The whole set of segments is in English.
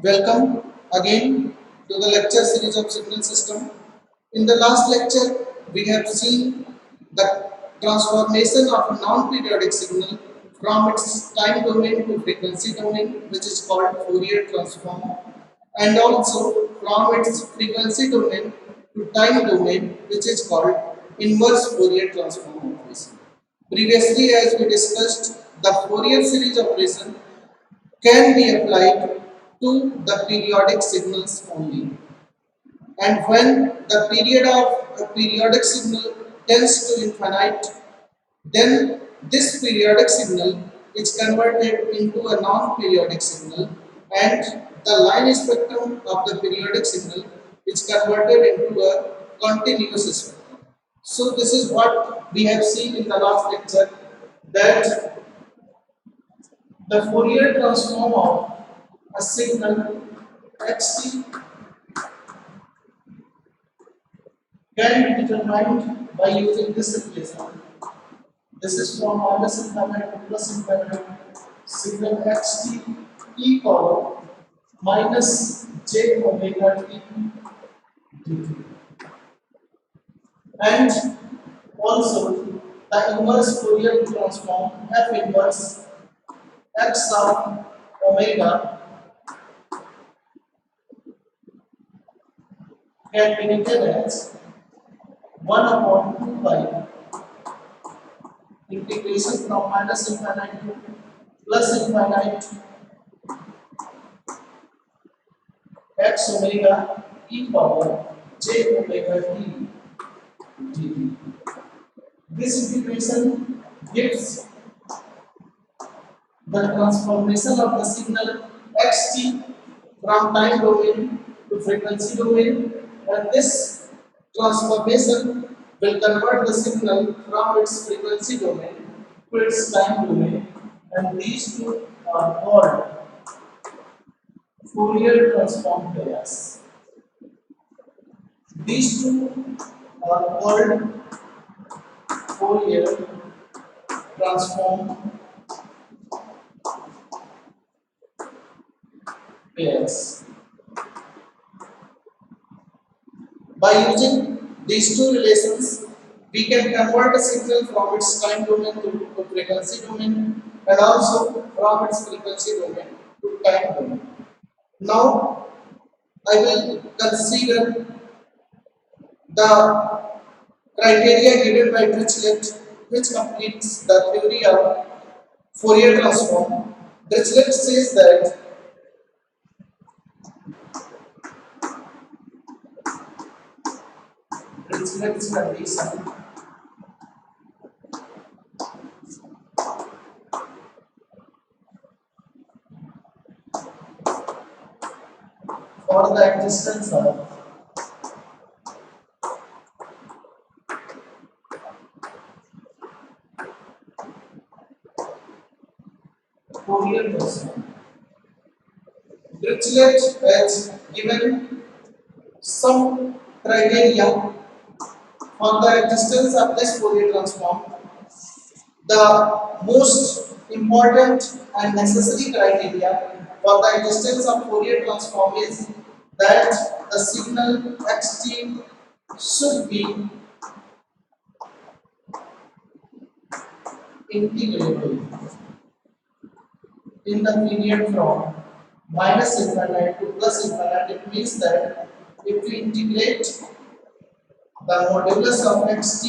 Welcome again to the lecture series of signal system. In the last lecture, we have seen the transformation of a non-periodic signal from its time domain to frequency domain, which is called Fourier transform, and also from its frequency domain to time domain, which is called inverse Fourier transform operation. Previously, as we discussed, the Fourier series operation can be applied to the periodic signals only. And when the period of a periodic signal tends to infinite, then this periodic signal is converted into a non-periodic signal, and the line spectrum of the periodic signal is converted into a continuous spectrum. So this is what we have seen in the last lecture, that the Fourier transform of a signal xt can be determined by using this equation. This is from minus infinite to plus infinite signal xt e power minus j omega t dt. And also the inverse Fourier transform f inverse x of omega can be written as 1 upon 2 by integration from minus infinite to plus infinite x omega e power j omega t dt. This integration gives the transformation of the signal xt from time domain to frequency domain, and this transformation will convert the signal from its frequency domain to its time domain, and these two are called Fourier transform pairs. These two are called Fourier transform pairs. By using these two relations, we can convert a signal from its time domain to frequency domain, and also from its frequency domain to time domain. Now, I will consider the criteria given by Dirichlet, which completes the theory of Fourier transform. Dirichlet says that Dirichlet's condition for the existence of Fourier transform. Dirichlet has given some criteria for the existence of this Fourier transform. The most important and necessary criteria for the existence of Fourier transform is that the signal xt should be integrable in the period from minus infinite to plus infinite. It means that if we integrate the modulus of xt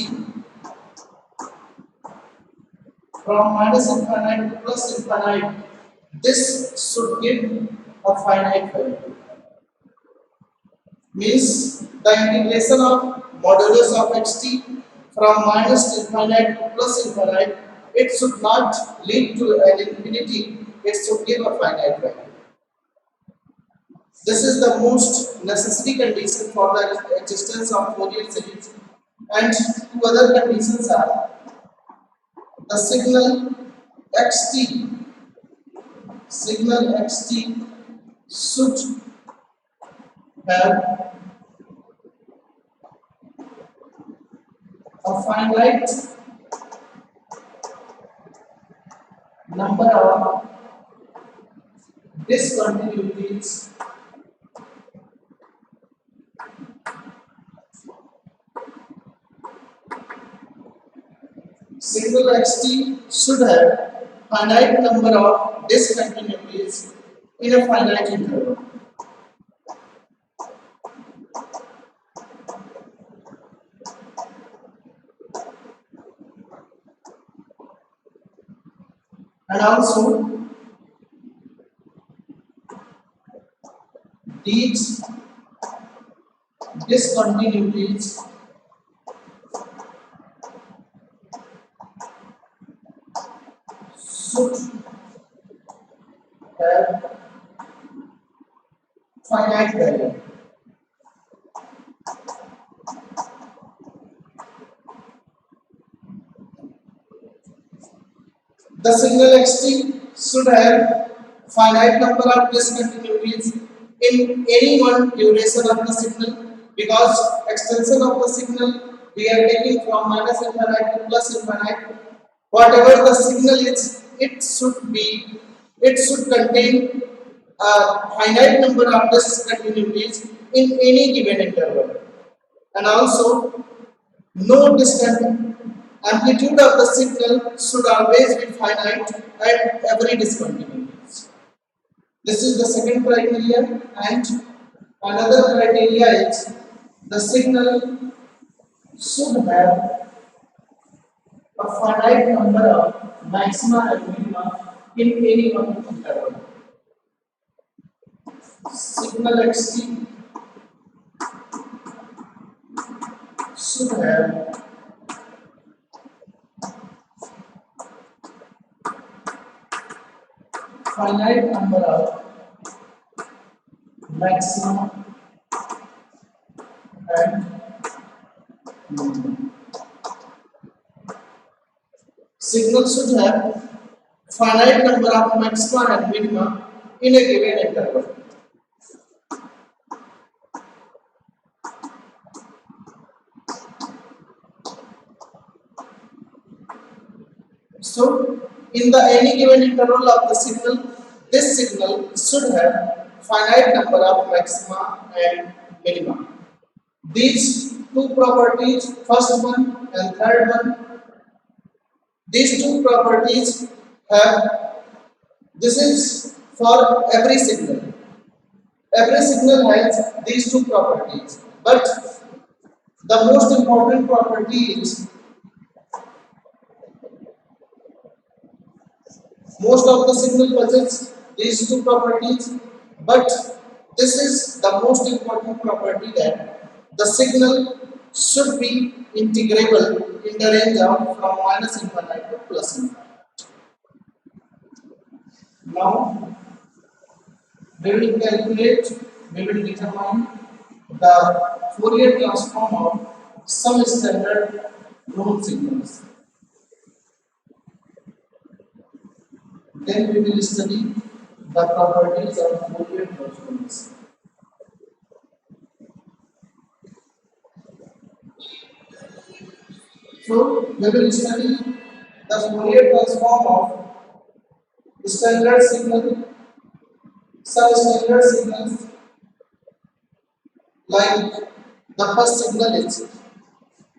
from minus infinite to plus infinite, this should give a finite value. Means the integration of modulus of xt from minus infinite to plus infinite, it should not lead to an infinity, it should give a finite value. This is the most necessary condition for the existence of Fourier series, and two other conditions are the signal xt should have a finite number of discontinuities single xt should have finite number of discontinuities in a finite interval. And also these discontinuities should have finite value. The signal xt should have finite number of discontinuities in any one duration of the signal, because extension of the signal we are taking from minus infinite to plus infinite. Whatever the signal is, it should contain a finite number of discontinuities in any given interval, and also no discontinuity. Amplitude of the signal should always be finite at every discontinuity. This is the second criteria, and another criteria is the signal should have a finite number of maxima and minima in any one interval. Signal xt should have finite number of maxima and minima. Signal should have finite number of maxima and minima in a given interval. So, in the any given interval of the signal, this signal should have finite number of maxima and minima. These two properties, first one and third one, these two properties have, this is for every signal. Every signal has these two properties, but the most important property is, most of the signal possess these two properties, but this is the most important property, that the signal should be integrable in the range of from minus infinite to plus infinite. Now we will determine the Fourier transform of some standard known signals. Then we will study the properties of Fourier transforms. So we will study the Fourier transform of standard signal, substandard signals. Like the first signal is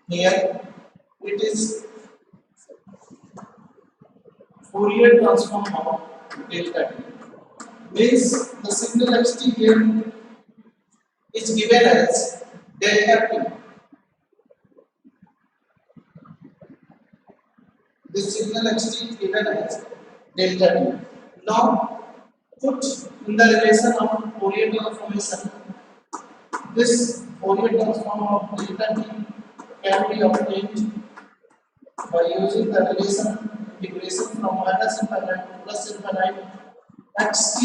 here, it is Fourier transform of delta t. Means the signal xt here is given as delta t. This signal xt is given as delta t. Now put in the relation of Fourier transformation, this Fourier transform of delta t can be obtained by using the relation integration from minus infinite to plus infinite xt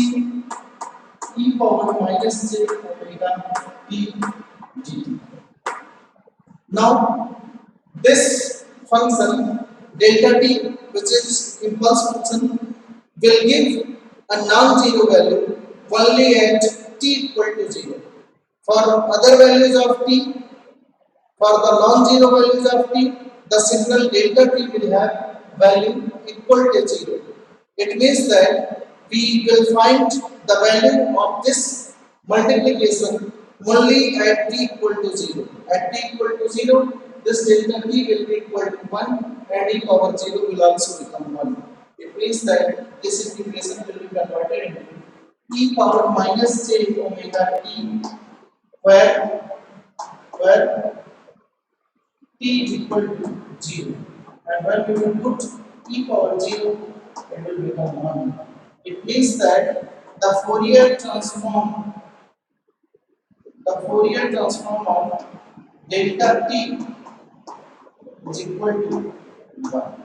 e power minus j omega t dt. Now this function delta t, which is impulse function, will give a non-zero value only at t equal to 0. For other values of t, for the non-zero values of t, the signal delta t will have value equal to 0. It means that we will find the value of this multiplication only at t equal to 0. At t equal to 0, this delta t will be equal to 1 and e power 0 will also become 1. It means that this integration will be converted into e power minus j omega t, where t is equal to 0, and when we will put e power 0, it will become 1. It means that the Fourier transform of delta t is equal to 1.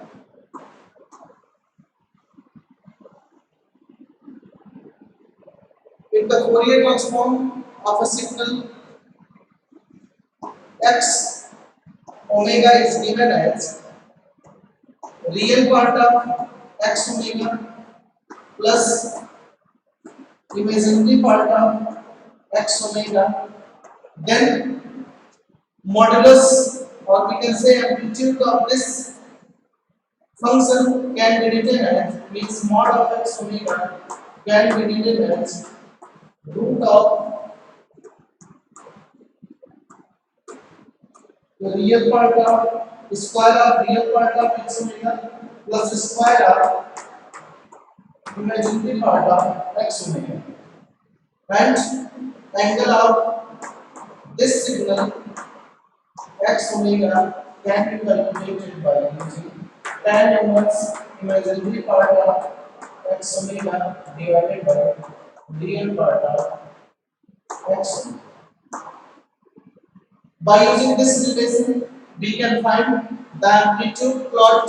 If the Fourier transform of a signal x omega is given as real part of x omega plus imaginary part of x omega, then modulus, or we can say amplitude of this function can be written as, means mod of x omega can be written as root of the real part of square of real part of x omega plus square of imaginary part of x omega, and angle of this signal x omega can be calculated by using tan inverse imaginary part of x omega divided by real part of x omega. By using this relation, we can find the amplitude plot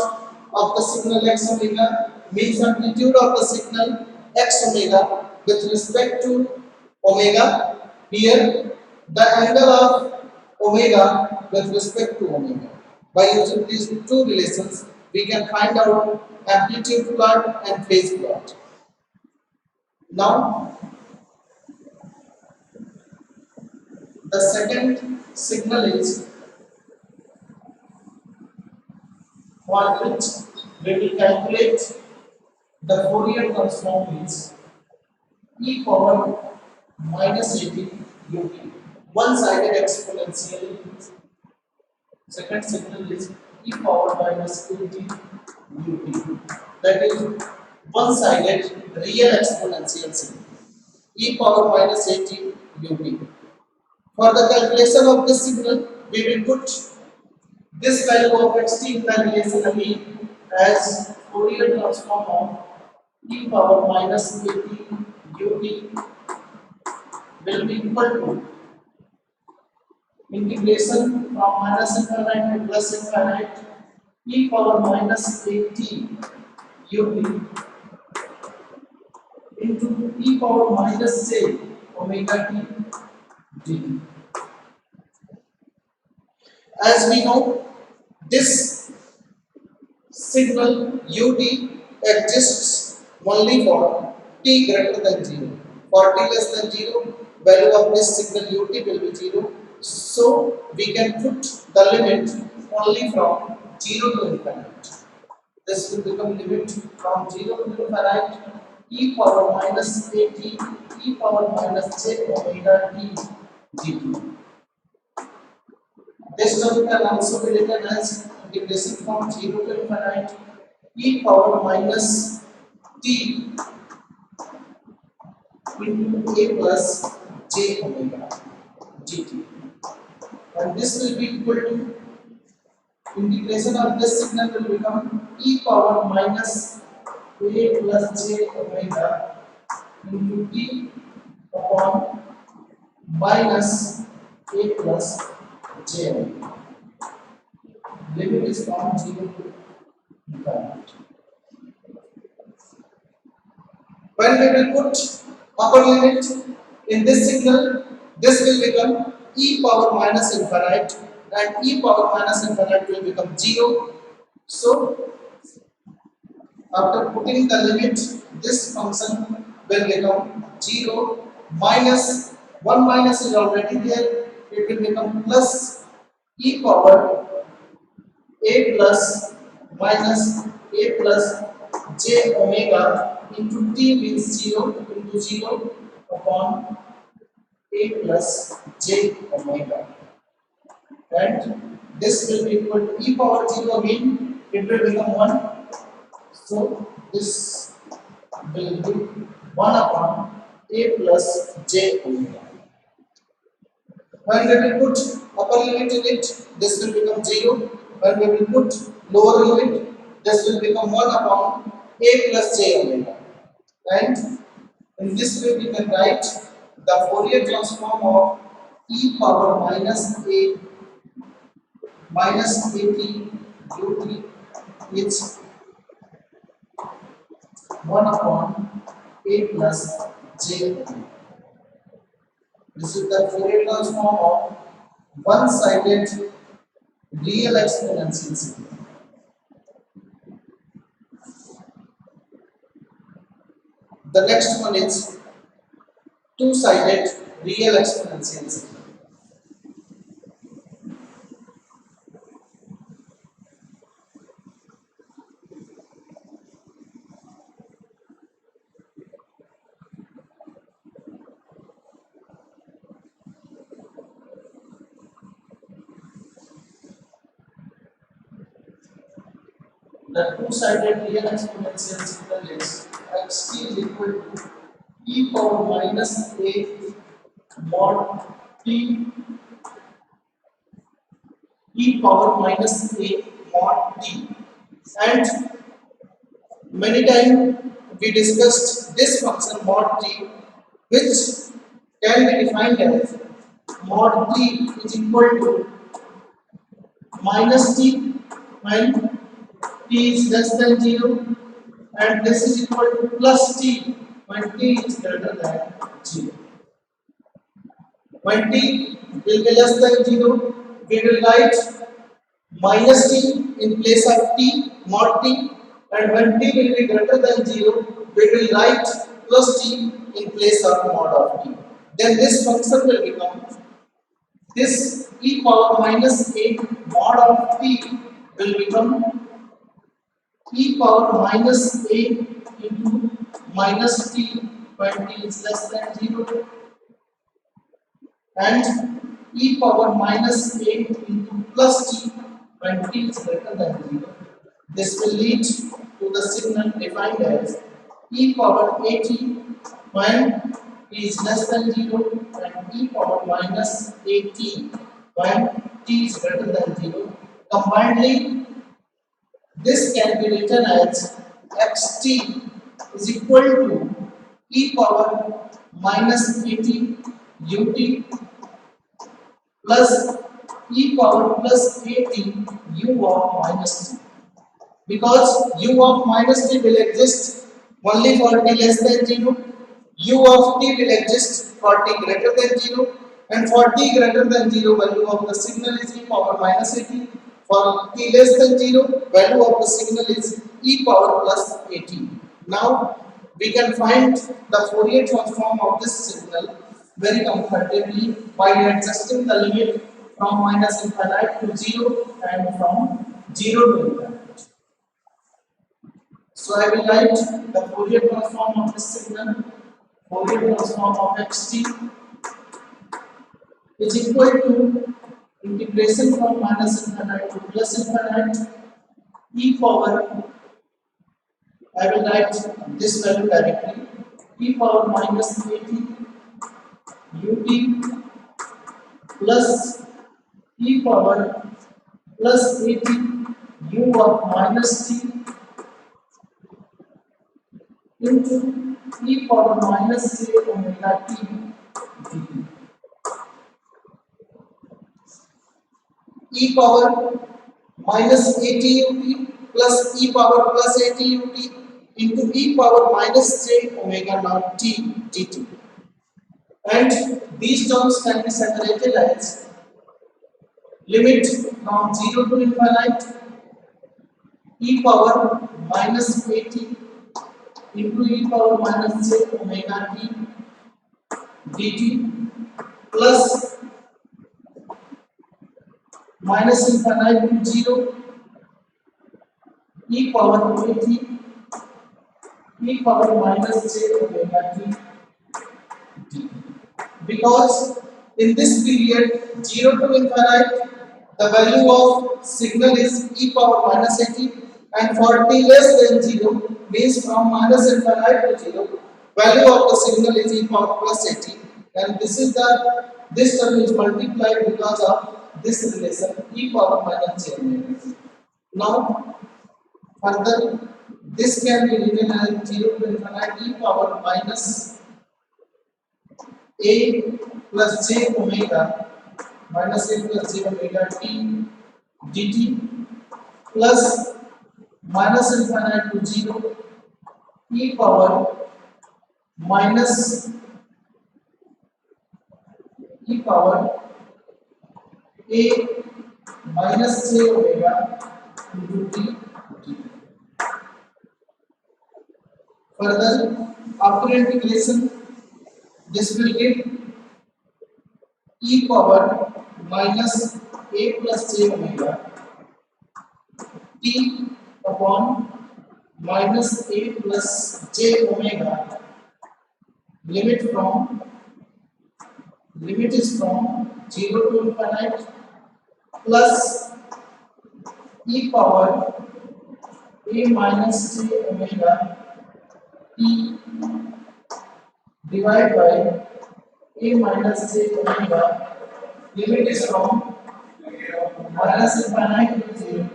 of the signal x omega, means amplitude of the signal x omega with respect to omega. Here, the angle of omega with respect to omega. By using these two relations, we can find out amplitude plot and phase plot. Now, the second signal is for which we will calculate the Fourier transform is e power minus 80 ut, one-sided exponential. Second signal is e power minus 80 ut, that is one-sided real exponential signal, e power minus 80 ut. For the calculation of this signal, we will put this value of xt in the relation again as Fourier transform of e power minus 80 ut will be equal to integration from minus infinite to plus infinite e power minus 80 ut into e power minus j omega t dt. As we know, this signal ut exists only for t greater than 0. For t less than 0, value of this signal ut will be 0. So we can put the limit only from 0 to infinite. This will become limit from 0 to infinite e power minus 80 e power minus j omega t dt. This term can also be written as integration from 0 to infinite e power minus t into a plus j omega dt, and this will be equal to integration of this signal will become e power minus a plus j omega into t upon minus a plus j omega. Limit is from 0 to infinite. When we will put upper limit in this signal, this will become e power minus infinite, and e power minus infinite will become 0. So, after putting the limit, this function will become 0 minus 1 minus is already there. It will become plus e power a plus minus a plus j omega into t means 0 into 0 upon a plus j omega, and this will be equal to e power 0 again, it will become 1, so this will be 1 upon a plus j omega. When we will put upper limit in it, this will become 0. When we will put lower limit, this will become 1 upon a plus j omega. And in this way we can write the Fourier transform of e power minus at ut is 1 upon a plus j omega. This is the Fourier transform of one-sided real exponential signal. The next one is two-sided real exponential signal. The two-sided real exponential signal is xt is equal to e power minus a mod t e power minus a mod t, and many times we discussed this function mod t, which can be defined as mod t is equal to minus t when t is less than 0, and this is equal to plus t when t is greater than 0. When t will be less than 0, we will write minus t in place of t mod t, and when t will be greater than 0, we will write plus t in place of mod of t. Then this function will become this e power minus a mod of t will become e power minus a into minus t when t is less than 0, and e power minus a into plus t when t is greater than 0. This will lead to the signal defined as e power at when t is less than 0 and e power minus at when t is greater than 0. Combinedly, this can be written as xt is equal to e power minus at ut plus e power plus at u of minus t. Because u of minus t will exist only for t less than 0, u of t will exist for t greater than 0, and for t greater than 0 value of the signal is e power minus at. For t less than 0, value of the signal is e power plus at. Now we can find the Fourier transform of this signal very comfortably by adjusting the limit from minus infinite to 0 and from 0 to infinite. So I will write the Fourier transform of this signal. Fourier transform of xt is equal to integration from minus infinite to plus infinite e power, I will write this value directly, e power minus at ut plus e power plus at u of minus t into e power minus j omega t dt. E power minus at ut plus e power plus at ut into e power minus j omega naught t dt. And these terms can be separated as limit from 0 to infinite e power minus at into e power minus j omega t dt plus minus infinite to 0 e power at e power minus j omega t d. Because in this period 0 to infinite the value of signal is e power minus at, and for t less than 0 means from minus infinite to 0 value of the signal is e power plus at, and this term is multiplied because of this relation e power minus j omega t. Now further this can be written as 0 to infinite e power minus a plus j omega minus a plus j omega t dt plus minus infinite to 0 e power minus e power a minus j omega into t dt. Further, after integration, this will give e power minus a plus j omega t upon minus a plus j omega limit is from 0 to infinite plus e power a minus j omega t divided by a minus j omega limit is from minus infinite to 0.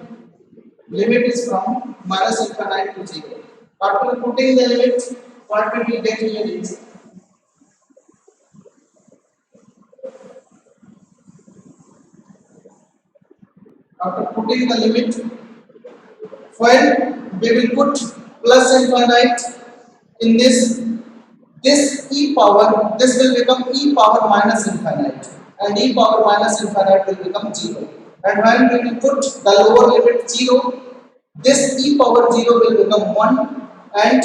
Limit is from minus infinite to 0. After putting the limit, what we will get here is after putting the limit, when we will put plus infinite in this e power, this will become e power minus infinite, and e power minus infinite will become 0. And when we will put the lower limit 0, this e power 0 will become 1, and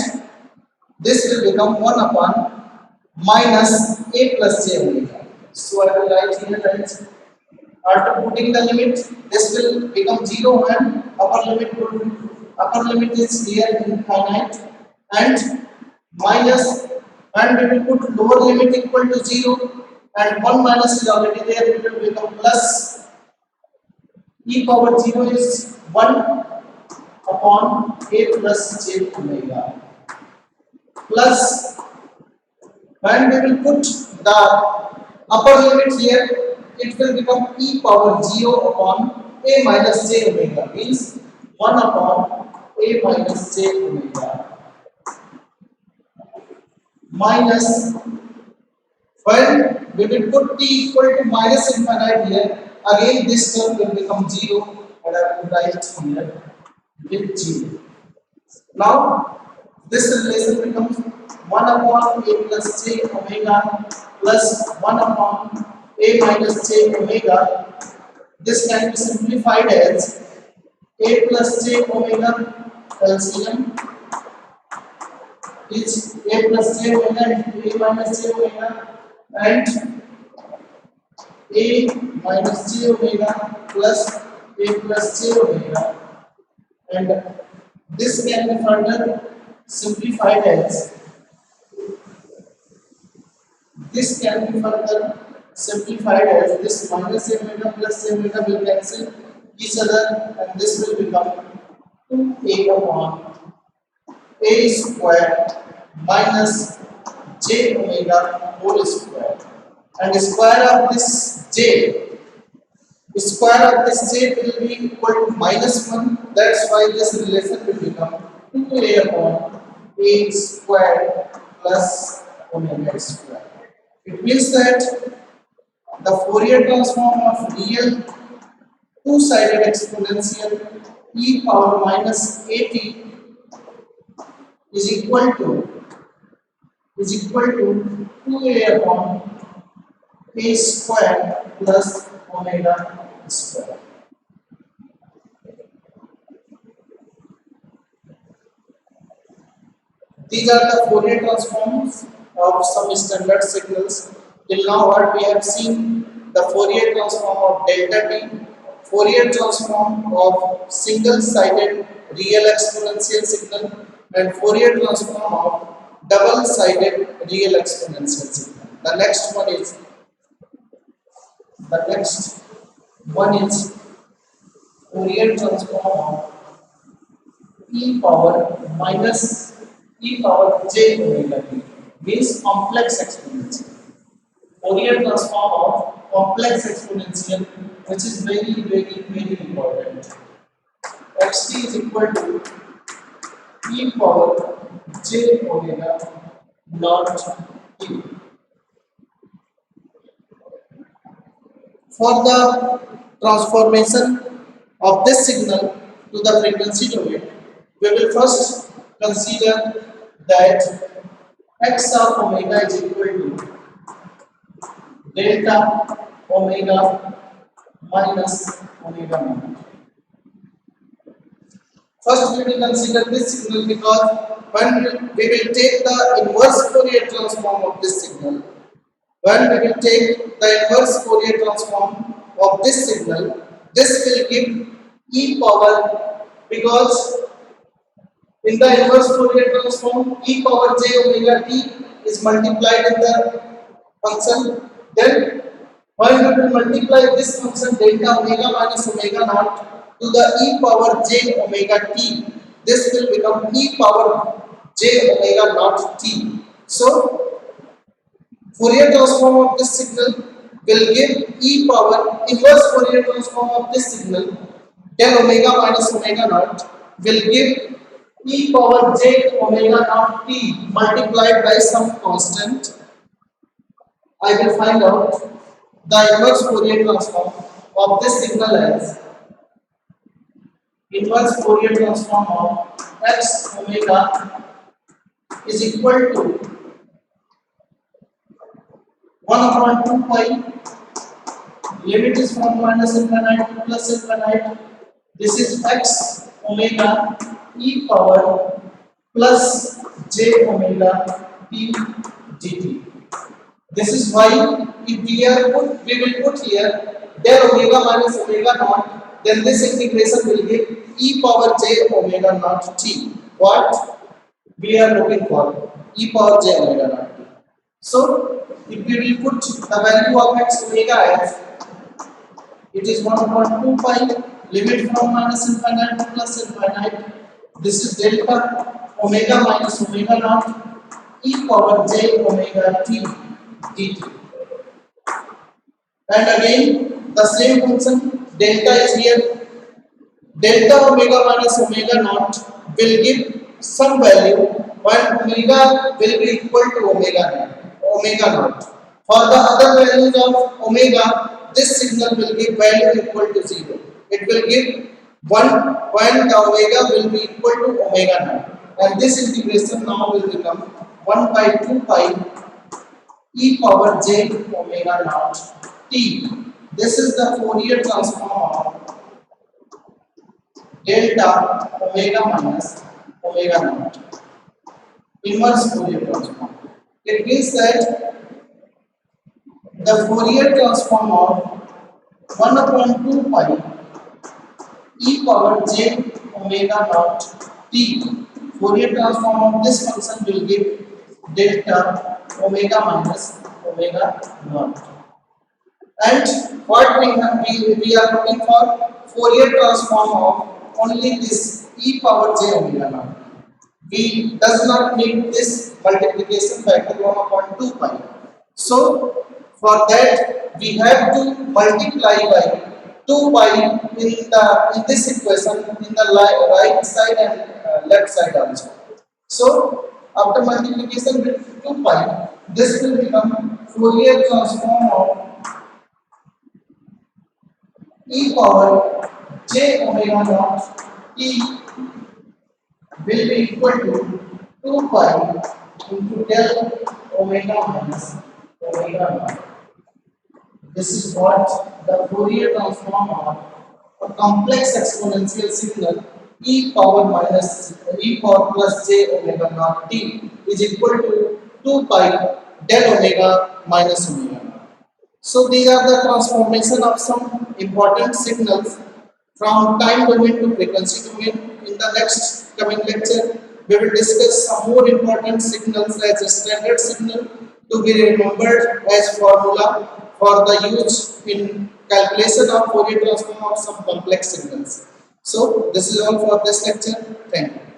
this will become 1 upon minus a plus j omega. So I will write here that after putting the limit, this will become 0 and upper limit is here infinite, and minus, and we will put lower limit equal to 0, and 1 minus is already there, it will become plus e power 0 is 1 upon a plus j omega plus, when we will put the upper limit here, it will become e power 0 upon a minus j omega, means 1 upon a minus j omega minus, when we will put t equal to minus infinite here, again this term will become 0, and I will write here with 0. Now this relation becomes 1 upon a plus j omega plus 1 upon a minus j omega. This can be simplified as a plus j omega LCM is a plus j omega into a minus j omega, and a minus j omega plus a plus j omega, and this can be further simplified as this minus j omega plus j omega will cancel each other, and this will become 2a upon a square minus j omega whole square, and square of this j will be equal to minus 1. That's why this relation will become 2a upon a square plus omega square. It means that the Fourier transform of real two-sided exponential e power minus at is equal to 2a upon a square plus omega square. These are the Fourier transforms of some standard signals. Till now, what we have seen, the Fourier transform of delta t, Fourier transform of single-sided real exponential signal, and Fourier transform of double-sided real exponential signal. The next one is Fourier transform of e power minus e power j omega t, means complex exponential. Fourier transform of complex exponential, which is very important. Xt is equal to e power j omega naught t. For the transformation of this signal to the frequency domain, we will first consider that x of omega is equal to delta omega minus omega naught. First, we will consider this signal because when we will take the inverse Fourier transform of this signal, this will give e power, because in the inverse Fourier transform, e power j omega t is multiplied in the function. Then, when we will multiply this function delta omega minus omega naught to the e power j omega t, this will become e power j omega naught t. So, Fourier transform of this signal will give e power, inverse Fourier transform of this signal del omega minus omega naught will give e power j omega naught t multiplied by some constant. I will find out the inverse Fourier transform of this signal as inverse Fourier transform of x omega is equal to 1 upon 2 pi, limit is from minus infinite to plus infinite. This is x omega e power plus j omega t dt. This is why if we will put here del omega minus omega naught, then this integration will give e power j omega naught t. What we are looking for, e power j omega naught t. So if we will put the value of x omega as, it is 1 upon 2 pi, limit from minus infinite to plus infinite. This is delta omega minus omega naught e power j omega t dt. And again the same function delta is here. Delta omega minus omega naught will give some value when omega will be equal to omega naught. For the other values of omega, this signal will give value equal to 0. It will give 1 when the omega will be equal to omega naught. And this integration now will become 1 by 2 pi e power j omega naught t. This is the Fourier transform of delta omega minus omega naught, inverse Fourier transform. It means that the Fourier transform of 1 upon 2 pi e power j omega naught t, Fourier transform of this function will give delta omega minus omega naught. And what we are looking for, Fourier transform of only this e power j omega naught. We does not need this multiplication factor 1 upon 2 pi. So for that we have to multiply by 2 pi in this equation, in the right side and left side also. So after multiplication with 2 pi, this will become Fourier transform of e power j omega naught t will be equal to 2 pi into del omega minus omega naught. This is what the Fourier transform of a complex exponential signal e power plus j omega naught t is equal to 2 pi del omega minus omega naught. So these are the transformation of some important signals from time domain to frequency domain. In the next coming lecture, we will discuss some more important signals as a standard signal to be remembered as formula for the use in calculation of Fourier transform of some complex signals. So this is all for this lecture. Thank you.